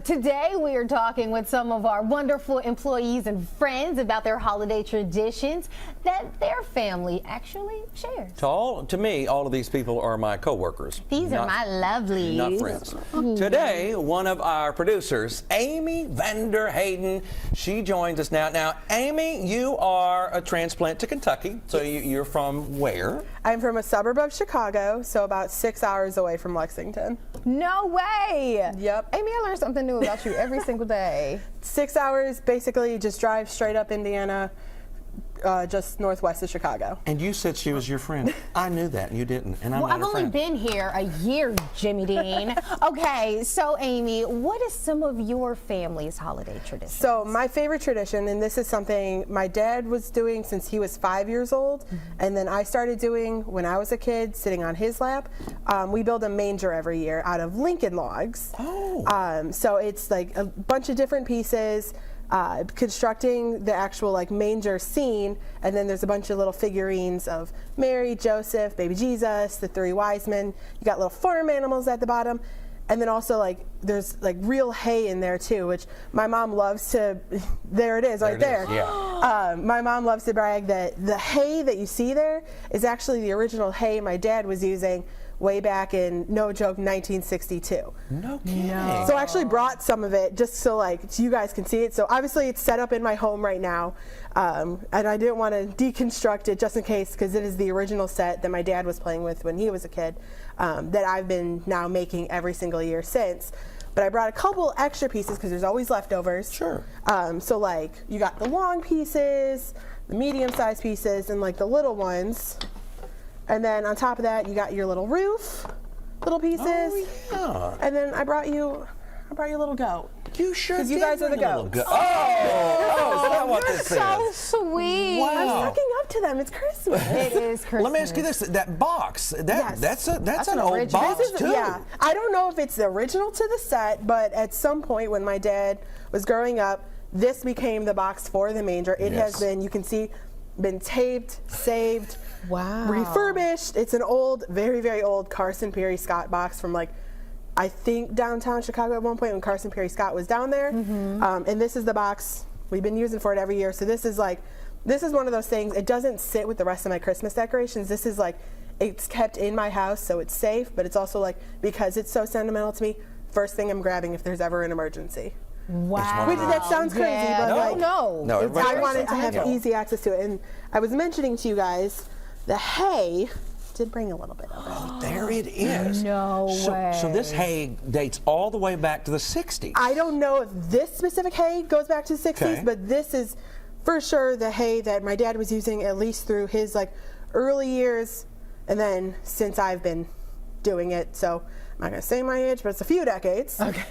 Today we are talking with some of our wonderful employees and friends about their holiday traditions that their family actually shares. To me, all of these people are my co-workers. These are my lovelies. Not friends. Today, one of our producers, Aimee Heyden, she joins us now. Now, Aimee, you are a transplant to Kentucky, so you're from where? I'm from a suburb of Chicago, so about 6 hours away from Lexington. No way! Yep. Aimee, I learn something new about you every single day. 6 hours, basically just drive straight up Indiana, just northwest of Chicago. And you said she was your friend. I knew that, and you didn't, and I'm not I've her only friend. been here a year, Jimmy Dean. Okay, so Aimee, what is some of your family's holiday traditions? So my favorite tradition, and this is something my dad was doing since he was 5 years old, and then I started doing when I was a kid, sitting on his lap. We build a manger every year out of Lincoln logs. Oh. So it's like a bunch of different pieces. Constructing the actual like manger scene, and then there's a bunch of little figurines of Mary, Joseph, baby Jesus, the three wise men. You got little farm animals at the bottom, and then also like there's like real hay in there too, which my mom loves to. There it is, right there. Yeah. My mom loves to brag that the hay that you see there is actually the original hay my dad was using way back in, no joke, 1962. No kidding. No. So I actually brought some of it just so you guys can see it. So obviously it's set up in my home right now, and I didn't want to deconstruct it just in case, because it is the original set that my dad was playing with when he was a kid, that I've been now making every single year since. But I brought a couple extra pieces because there's always leftovers. Sure. So like you got the long pieces, the medium-sized pieces, and like the little ones. And then on top of that, you got your little roof, little pieces. Oh, yeah. And then I brought you a little goat. You sure did. Because you guys are the bring a little goats. Oh, is that what You're this so is? sweet. Wow. I'm sucking up to them. It's Christmas. It is Christmas. Let me ask you this: that box, Yes. that's an an old original. box too. Yeah. I don't know if it's the original to the set, but at some point when my dad was growing up, this became the box for the manger. It Yes. has been, you can see, been taped, saved, Wow. refurbished. It's an old, very, very old Carson Perry Scott box from like, I think downtown Chicago at one point when Carson Perry Scott was down there. And this is the box we've been using for it every year. So this is one of those things, it doesn't sit with the rest of my Christmas decorations. This is like, it's kept in my house so it's safe, but it's also like, because it's so sentimental to me, first thing I'm grabbing if there's ever an emergency. Wow. Which that sounds crazy, Yeah. but like, No. No, everybody I knows wanted that. to have Yeah. easy access to it. And I was mentioning to you guys, the hay did bring a little bit of it. There it is. No way. So this hay dates all the way back to the 60s. I don't know if this specific hay goes back to the 60s, Okay. but this is for sure the hay that my dad was using at least through his like early years, and then since I've been doing it. So I'm not gonna say my age, but it's a few decades. Okay.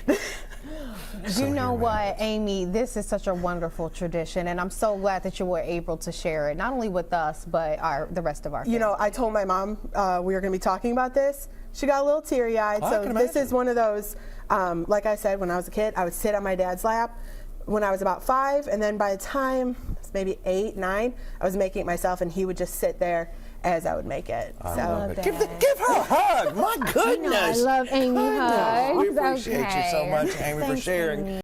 You know what, Aimee, this is such a wonderful tradition, and I'm so glad that you were able to share it, not only with us, but the rest of our family. You know, I told my mom we were going to be talking about this. She got a little teary-eyed. I So can this imagine. is one of those, like I said, when I was a kid, I would sit on my dad's lap when I was about 5, and then by the time I was maybe 8, 9, I was making it myself, and he would just sit there as I would make it. I So love it. that. Give her a hug. My goodness. I love Aimee hugs. We appreciate you so Okay. much, Aimee, for Thanks, sharing. Aimee.